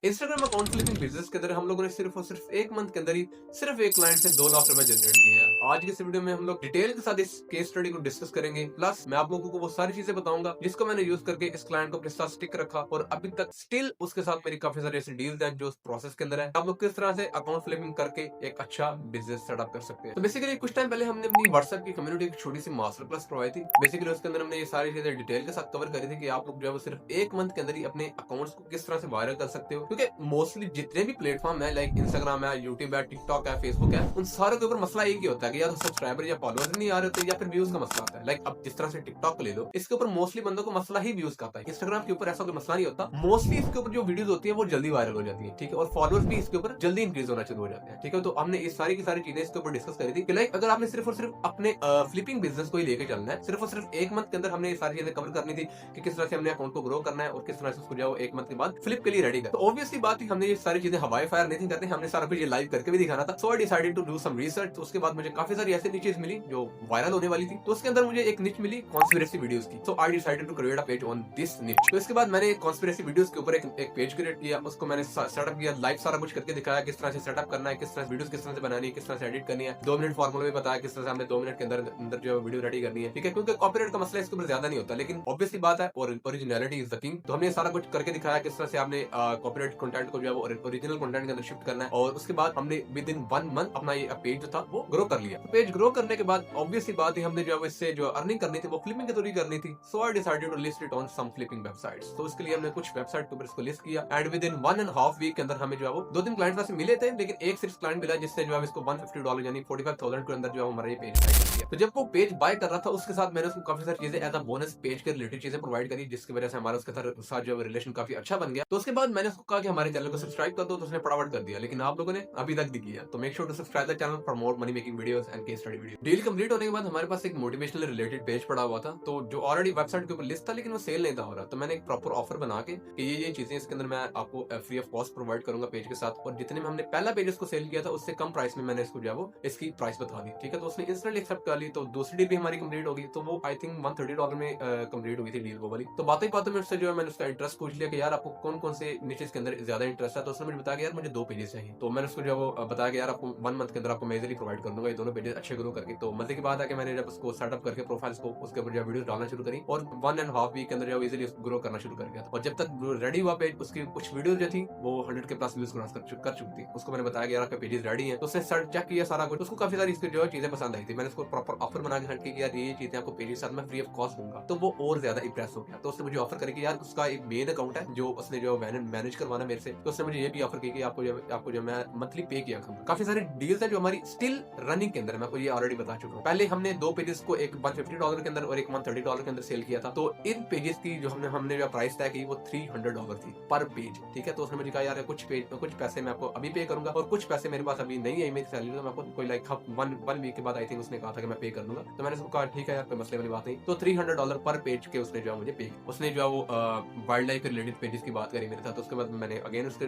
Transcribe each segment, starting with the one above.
Instagram account flipping business के अंदर हम लोगों ने सिर्फ और सिर्फ 1 मंथ के अंदर ही सिर्फ एक क्लाइंट से 2 लाख रुपए जनरेट किए हैं। आज की इस वीडियो में हम लोग डिटेल के साथ इस केस स्टडी को डिस्कस करेंगे। प्लस मैं आप लोगों को वो सारी चीजें बताऊंगा जिसको मैंने यूज करके इस क्लाइंट को अपने साथ स्टिक रखा और अभी तक स्टिल उसके साथ मेरी काफी सारी ऐसी डील्स हैं जो उस प्रोसेस के अंदर है। आप लोग किस तरह से अकाउंट फ्लिपिंग करके एक अच्छा बिजनेस सेटअप कर सकते हैं। तो बेसिकली कुछ टाइम पहले हमने अपनी व्हाट्सएप की कम्युनिटी एक छोटी सी मास्टर क्लास करवाई थी। बेसिकली उसके अंदर हमने ये सारी चीजें डिटेल के साथ कवर करी थी कि आप लोग जो है वो सिर्फ 1 मंथ के अंदर ही अपने अकाउंट्स को किस तरह से वायरल कर सकते हो। क्योंकि मोस्टली जितने भी प्लेटफॉर्म है लाइक इंस्टाग्राम है, यूट्यूब है, टिकटॉक है, फेसबुक है, उन सारों के ऊपर मसला एक ही होता है कि या तो सब्सक्राइबर या फॉलोअर नहीं आ रहे होते या फिर व्यूज का मसला आता है। लाइक अब जिस तरह से टिकटॉक को ले लो, इसके ऊपर मोस्टली बंदों को मसला ही व्यूज का आता है। इंस्टाग्राम के ऊपर ऐसा कोई मसला नहीं होता। मोस्टली इसके ऊपर जो वीडियोस होती है वो जल्दी वायरल हो जाती है, ठीक है, और फॉलोअर्स भी इसके ऊपर जल्दी इंक्रीज होना शुरू हो जाते हैं, ठीक है। तो हमने इस सारी की सारी चीजें इसके ऊपर डिस्कस करी थी कि लाइक अगर आपने सिर्फ और सिर्फ अपने फ्लिपिंग बिजनेस को ही लेके चलना है, सिर्फ और सिर्फ 1 मंथ के अंदर हमने ये सारी चीजें कवर करनी थी कि किस तरह से हमने अकाउंट को ग्रो करना है और किस तरह से उसको जो 1 मंथ के बाद फ्लिप के लिए रेडी कर। तो ऑब्वियसली बात है हमने ये सारी चीजें हवाई फायर नहीं थी करते, हमने सारा कुछ ये लाइव करके भी दिखाना था। So I decided to do some research. तो उसके बाद मुझे काफी सारी ऐसी निचेस मिली जो वायरल होने वाली थी। तो उसके अंदर मुझे एक निच मिली कॉन्स्पिरेसी वीडियोस की। So I decided to create a page on this niche. तो इसके बाद मैंने कॉन्स्पिरेसी वीडियोस के ऊपर एक पेज क्रिएट किया, उसको मैंने सेटअप किया, लाइव सारा कुछ करके दिखाया किस तरह से सेटअप करना है, किस तरह से वीडियोस किस तरह से बनानी है, किस तरह से एडिट करनी है। 2 मिनट फॉर्मूला भी बताया किस तरह से हमने 2 मिनट के अंदर जो वीडियो रेडी करनी है, ठीक है। क्योंकि कॉपीराइट का मसला इसके ऊपर ज्यादा नहीं होता, लेकिन ऑब्वियसली बात है और ओरिजिनलिटी इज द किंग। तो हमने सारा कुछ करके दिखाया किस तरह से आपने कॉपीराइट कंटेंट को जो है ओरिजिनल कंटेंट के अंदर शिफ्ट करना है। और उसके बाद हमने विद इन 1 मंथ अपना ये पेज जो था वो ग्रो कर लिया। तो पेज ग्रो करने के बाद ऑब्वियसली बात है हमने जो है इससे जो अर्निंग करनी थी वो फ्लिपिंग के थ्रू ही करनी थी। So I decided to list it on some flipping websites. तो इसके लिए हमने कुछ वेबसाइट के ऊपर इसको लिस्ट किया एंड विद इन 1.5 वीक के अंदर हमें जो है वो 2-3 क्लाइंट्स वैसे मिले थे, लेकिन एक सिर्फ क्लाइंट मिला जिससे जो है इसको $150 यानी 45,000 के अंदर जो है हमारा ये पेज बाय कर दिया। तो जब वो पेज बाय कर रहा था उसके साथ मैंने उसको काफी सारी चीजें एज अ बोनस पेज के रिलेटेड चीजें प्रोवाइड करी, जिसकी वजह से हमारा उसके साथ जो रिलेशन काफी अच्छा बन गया। तो उसके बाद मैंने उसको कहा कि हमारे चैनल को सब्सक्राइब कर दो, तो उसने फटाफट कर दिया, लेकिन आप लोगों ने अभी तक नहीं किया। तो make sure to subscribe the channel for more money making videos and case study video. Deal complete होने के बाद हमारे पास एक मोटिवेशनल रिलेटेड पेज पड़ा हुआ था, तो जो ऑलरेडी वेबसाइट के ऊपर लिस्ट था लेकिन वो सेल नहीं था हो रहा। तो मैंने एक प्रॉपर ऑफर बना के कि ये चीजें इसके अंदर मैं आपको फ्री ऑफ कॉस्ट प्रोवाइड करूंगा पेज के साथ, और जितने में हमने पहला पेज इसको सेल किया था उससे कम प्राइस में मैंने इसको जो है वो इसकी प्राइस बता दी, ठीक है। तो उसने इंस्टेंटली एक्सेप्ट कर ली। तो दूसरी डील भी हमारी कंप्लीट होगी। तो वो आई थिंक $130 में कंप्लीट हुई थी डील वो वाली। तो बातें ही बातों में उससे जो है मैंने उसका इंटरेस्ट पूछ लिया कि यार आपको कौन कौन से नीचेस के अंदर ज्यादा इंटरेस्ट है। तो उसने मुझे बताया कि यार मुझे 2 पेजेस चाहिए। तो मैंने उसको जो है वो बताया कि यार आपको 1 मंथ के अंदर आपको मैं इजीली प्रोवाइड कर दूंगा ये दोनों पेजेस अच्छे ग्रो करके। तो मजे की बात है कि मैंने जब उसको सेटअप करके प्रोफाइल्स को उसके ऊपर जो वीडियोस डालना शुरू करी और 1.5 वीक के अंदर जो इजीली ग्रो करना शुरू कर गया था। और जब तक रेडी हुआ पेज उसकी कुछ वीडियोस जो थी वो 100 के प्लस व्यूज क्रॉस कर चुकी थी। उसको मैंने बताया कि यार आपके पेजेस रेडी हैं। तो उसने सर्च चेक किया सारा कुछ, उसको काफी सारी इसकी जो चीजें पसंद आई थी। मैंने उसको प्रॉपर ऑफर बना के सेंड किया कि यार ये चीजें आपको पेजेस साथ में फ्री ऑफ कॉस्ट दूंगा। तो वो और ज्यादा इंप्रेस हो गया। तो उसने मुझे ऑफर करे कि यार उसका एक मेन अकाउंट है जो उसने जो मैनेज करवाना मेरे से। तो उसने मुझे ये भी ऑफर की कि आपको जो मैं मंथली पे किया करूंगा। काफी सारी डील्स है जो हमारी स्टिल रनिंग के अंदर मैं आपको ये ऑलरेडी बता चुका हूँ। पहले हमने 2 पेजेस को एक $150 के अंदर और एक $130 के अंदर सेल किया था। तो इन पेजेस की जो हमने जो प्राइस तय की वो $300 थी पर पेज, ठीक है। तो उसने मुझे कहा यार कुछ पैसे मैं आपको अभी पे करूंगा और कुछ पैसे मेरे पास अभी नहीं है मेरी सैलरी, तो मैं आपको कोई लाइक 1 वीक के बाद आई थिंक उसने कहा था कि मैं पे कर दूंगा। तो मैंने उसको कहा ठीक है यार कोई मसले वाली बात नहीं। तो $300 पर पेज के उसने जो मुझे पे, उसने जो वो वाइल्ड लाइफ रिलेटेड पेजेस की बात करी मेरे साथ। उसके बाद मैंने अगेन उसके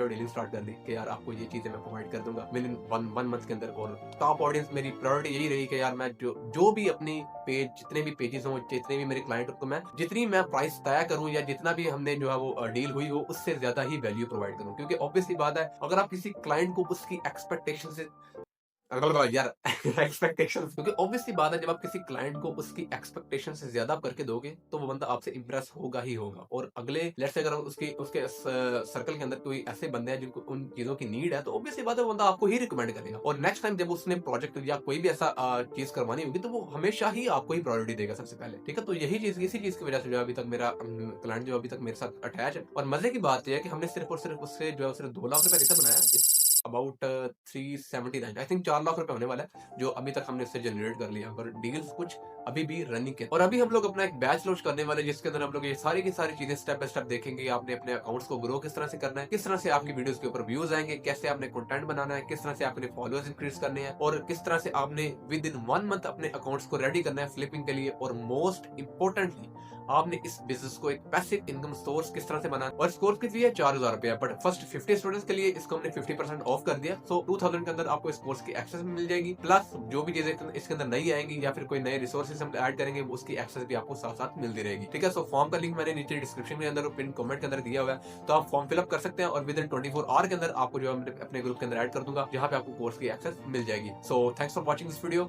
डीलिंग स्टार्ट कर दी कि यार आपको ये चीजें मैं प्रोवाइड कर दूंगा विद इन 1 मंथ के अंदर। और टॉप ऑडियंस मेरी प्रायोरिटी यही रही कि यार मैं जो भी अपनी पेज जितने भी पेजेस हों, जितने भी मेरे क्लाइंट को मैं जितनी मैं प्राइस तय करूं या जितना भी हमने जो है वो डील हुई हो उससे ज्यादा ही वैल्यू प्रोवाइड करूं। क्योंकि ऑब्वियसली बात है अगर आप किसी क्लाइंट को उसकी एक्सपेक्टेशन से यार एक्सपेक्टेशंस, क्योंकि ऑब्वियसली बात है जब आप किसी क्लाइंट को उसकी एक्सपेक्टेशन से ज्यादा करके दोगे तो वो बंदा आपसे इंप्रेस होगा ही होगा। और अगले लेट्स से अगर उसके सर्कल के अंदर कोई ऐसे बंदे हैं जिनको उन चीजों की नीड है तो ऑब्वियसली बात है वो बंदा आपको ही रिकमेंड करेगा। और नेक्स्ट टाइम जब उसने प्रोजेक्ट या कोई भी ऐसा चीज करवानी होगी तो वो हमेशा ही आपको ही प्रायोरिटी देगा सबसे पहले, ठीक है। तो यही चीज इसी चीज की वजह से जो अभी तक मेरा क्लाइंट जो अभी तक मेरे साथ अटैच है। और मजे की बात यह है कि हमने सिर्फ और सिर्फ उससे जो है सिर्फ 2 लाख रुपए रिटर्न बनाया अबाउट 379 आई थिंक 4 लाख रुपए होने वाला है जो अभी तक हमने इससे जनरेट कर लिया। और डील्स कुछ अभी भी रनिंग के। और अभी हम लोग अपना एक बैच लॉन्च करने वाले जिसके अंदर हम लोग ये सारी की सारी चीजें स्टेप बाय स्टेप देखेंगे। आपने अपने अकाउंट्स को ग्रो किस तरह से करना है, किस तरह से आपकी वीडियोस के ऊपर व्यूज आएंगे, कैसे आपने कंटेंट बनाना है, किस तरह से आपने फॉलोअर्स इंक्रीज करने हैं और किस तरह से आपने विद इन 1 मंथ अपने अकाउंट्स को रेडी करना है फ्लिपिंग के लिए। और मोस्ट इंपोर्टेंटली आपने इस बिजनेस को एक पैसिव इनकम सोर्स किस तरह से बनाना। और इस कोर्स की फी है $4,000 बट फर्स्ट 50 स्टूडेंट्स के लिए इसको हमने 50% ऑफ कर दिया। सो 2000 के अंदर आपको इस कोर्स की एक्सेस मिल जाएगी, प्लस जो भी चीजें इसके अंदर नई आएंगी या फिर कोई नए रिसोर्सेज हम ऐड करेंगे उसकी एक्सेस भी आपको साथ साथ मिलती रहेगी। ठीक है, सो फॉर्म का लिंक मैंने नीचे डिस्क्रिप्शन के अंदर पिन कमेंट के अंदर दिया हुआ है, तो आप फॉर्म फिलअप कर सकते हैं और विद इन 24 आवर के अंदर आपको जो अपने ग्रुप के अंदर ऐड कर दूंगा, जहां पे आपको कोर्स की एक्सेस मिल जाएगी। So thanks for watching this video.